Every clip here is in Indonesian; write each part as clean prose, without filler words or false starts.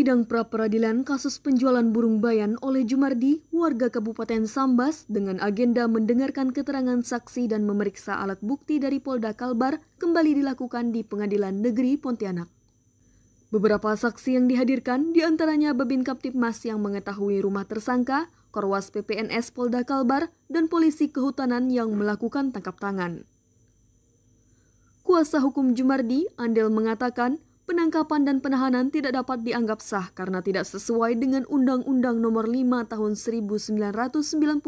Sidang pra-peradilan kasus penjualan burung bayan oleh Jumardi, warga Kabupaten Sambas, dengan agenda mendengarkan keterangan saksi dan memeriksa alat bukti dari Polda Kalbar kembali dilakukan di Pengadilan Negeri Pontianak. Beberapa saksi yang dihadirkan diantaranya Babin Kaptipmas yang mengetahui rumah tersangka, Korwas PPNS Polda Kalbar, dan polisi kehutanan yang melakukan tangkap tangan. Kuasa hukum Jumardi, Andel, mengatakan penangkapan dan penahanan tidak dapat dianggap sah karena tidak sesuai dengan Undang-Undang Nomor 5 Tahun 1990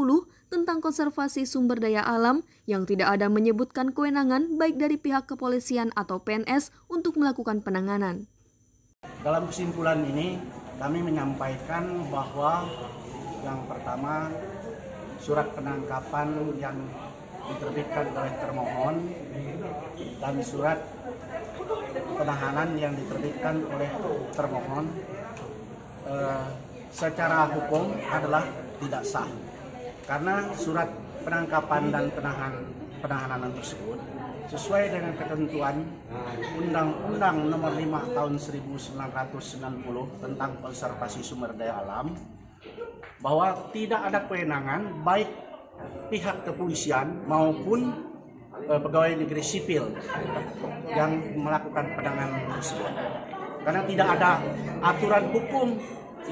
tentang konservasi sumber daya alam yang tidak ada menyebutkan kewenangan baik dari pihak kepolisian atau PNS untuk melakukan penanganan. Dalam kesimpulan ini, kami menyampaikan bahwa yang pertama, surat penangkapan yang diterbitkan oleh termohon dan surat penahanan yang diterbitkan oleh termohon secara hukum adalah tidak sah. Karena surat penangkapan dan penahanan tersebut sesuai dengan ketentuan Undang-Undang Nomor 5 Tahun 1990 tentang konservasi sumber daya alam, bahwa tidak ada kewenangan baik pihak kepolisian maupun pegawai negeri sipil yang melakukan penanganan tersebut. Karena tidak ada aturan hukum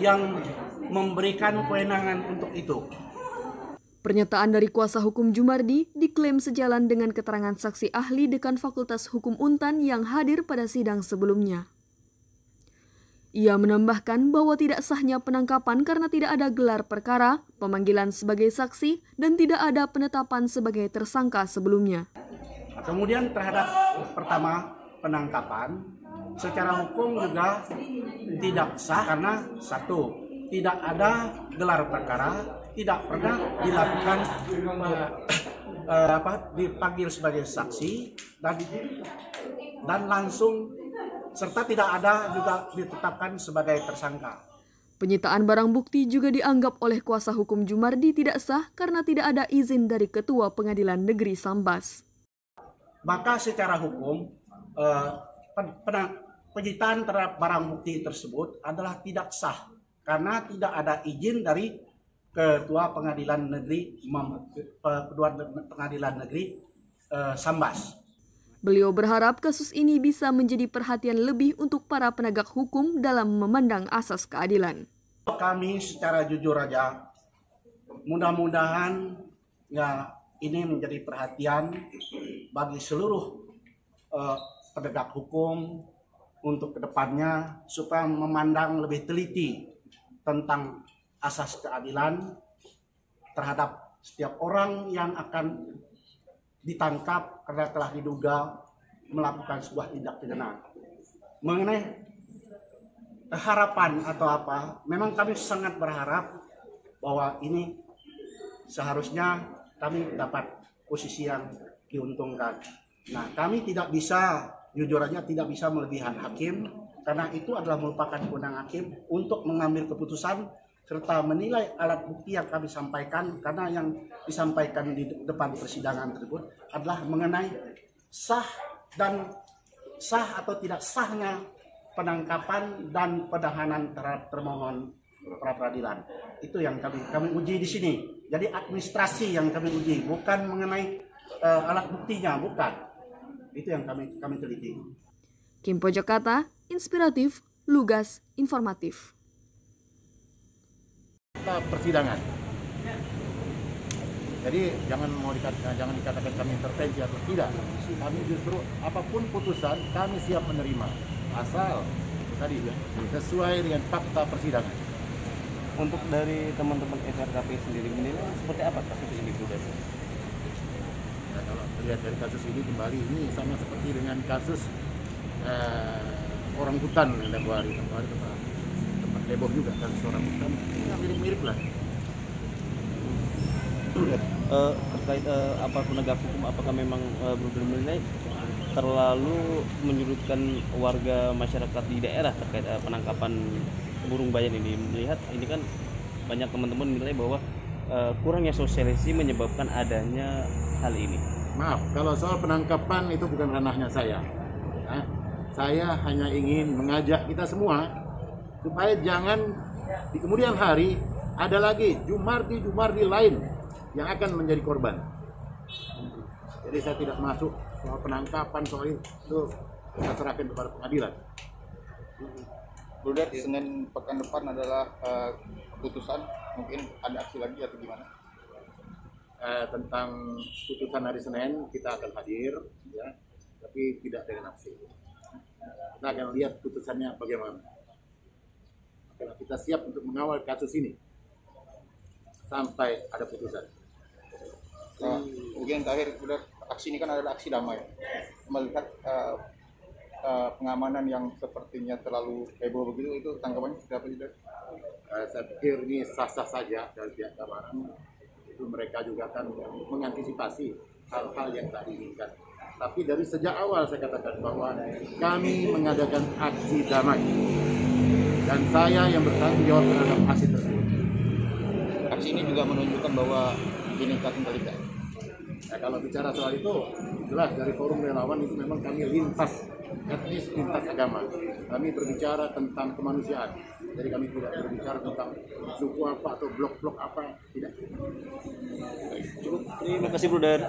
yang memberikan kewenangan untuk itu. Pernyataan dari kuasa hukum Jumardi diklaim sejalan dengan keterangan saksi ahli Dekan Fakultas Hukum Untan yang hadir pada sidang sebelumnya. Ia menambahkan bahwa tidak sahnya penangkapan karena tidak ada gelar perkara, pemanggilan sebagai saksi, dan tidak ada penetapan sebagai tersangka sebelumnya. Kemudian terhadap pertama penangkapan, secara hukum juga tidak sah karena satu, tidak ada gelar perkara, tidak pernah dilakukan dipanggil sebagai saksi dan langsung, serta tidak ada juga ditetapkan sebagai tersangka. Penyitaan barang bukti juga dianggap oleh kuasa hukum Jumardi tidak sah karena tidak ada izin dari Ketua Pengadilan Negeri Sambas. Maka secara hukum penyitaan terhadap barang bukti tersebut adalah tidak sah karena tidak ada izin dari Ketua Pengadilan Negeri Sambas. Beliau berharap kasus ini bisa menjadi perhatian lebih untuk para penegak hukum dalam memandang asas keadilan. Kami secara jujur aja, mudah-mudahan ya ini menjadi perhatian bagi seluruh penegak hukum untuk kedepannya supaya memandang lebih teliti tentang asas keadilan terhadap setiap orang yang akan ditangkap karena telah diduga melakukan sebuah tindak pidana. Mengenai harapan atau apa, memang kami sangat berharap bahwa ini seharusnya kami dapat posisi yang diuntungkan. Nah, kami tidak bisa, jujur aja tidak bisa melebihan hakim, karena itu adalah merupakan kewenangan hakim untuk mengambil keputusan serta menilai alat bukti yang kami sampaikan, karena yang disampaikan di depan persidangan tersebut adalah mengenai sah atau tidak sahnya penangkapan dan penahanan terhadap termohon pra peradilan. Itu yang kami uji di sini. Jadi administrasi yang kami uji, bukan mengenai alat buktinya, bukan. Itu yang kami teliti. Kim Pojokkata, inspiratif, lugas, informatif. Persidangan. Jadi jangan dikatakan kami intervensi atau tidak. Kami justru apapun putusan kami siap menerima asal tadi sesuai dengan fakta persidangan. Untuk dari teman-teman SRKP sendiri menilai seperti apa kasus ini, Bu? Nah, kalau lihat dari kasus ini kembali ini sama seperti dengan kasus orang hutan tempoh hari tempat heboh juga kasus orang hutan, mirip-mirip lah. Terkait apa penegak hukum, apakah memang benar-benar menilai terlalu menyudutkan warga masyarakat di daerah terkait penangkapan burung bayan ini? Melihat ini kan banyak teman-teman menilai bahwa kurangnya sosialisasi menyebabkan adanya hal ini. Maaf, kalau soal penangkapan itu bukan ranahnya saya. Saya hanya ingin mengajak kita semua supaya jangan di kemudian hari ada lagi Jumardi lain yang akan menjadi korban. Jadi saya tidak masuk soal penangkapan, soal itu kita serahkan kepada pengadilan. Bruder, Senin pekan depan adalah keputusan, mungkin ada aksi lagi atau gimana? Tentang putusan hari Senin kita akan hadir, ya, tapi tidak dengan aksi. Kita akan lihat putusannya bagaimana. Karena kita siap untuk mengawal kasus ini sampai ada putusan. Mungkin terakhir, Bruder, aksi ini kan adalah aksi damai. Melihat pengamanan yang sepertinya terlalu heboh begitu, itu tanggapannya seperti apa, Bruder? Saya pikir ini sah-sah saja dari pihak keamanan. Itu mereka juga akan mengantisipasi hal-hal yang tak diinginkan. Tapi dari sejak awal saya katakan bahwa kami mengadakan aksi damai dan saya yang bertanggung jawab terhadap aksi tersebut. Aksi ini juga menunjukkan bahwa Bhinneka Tunggal Ika. Nah, kalau bicara soal itu, jelas dari forum relawan itu memang kami lintas etnis, lintas agama. Kami berbicara tentang kemanusiaan. Jadi kami tidak berbicara tentang suku apa atau blok-blok apa, tidak. Cukup. Terima kasih, Bruder.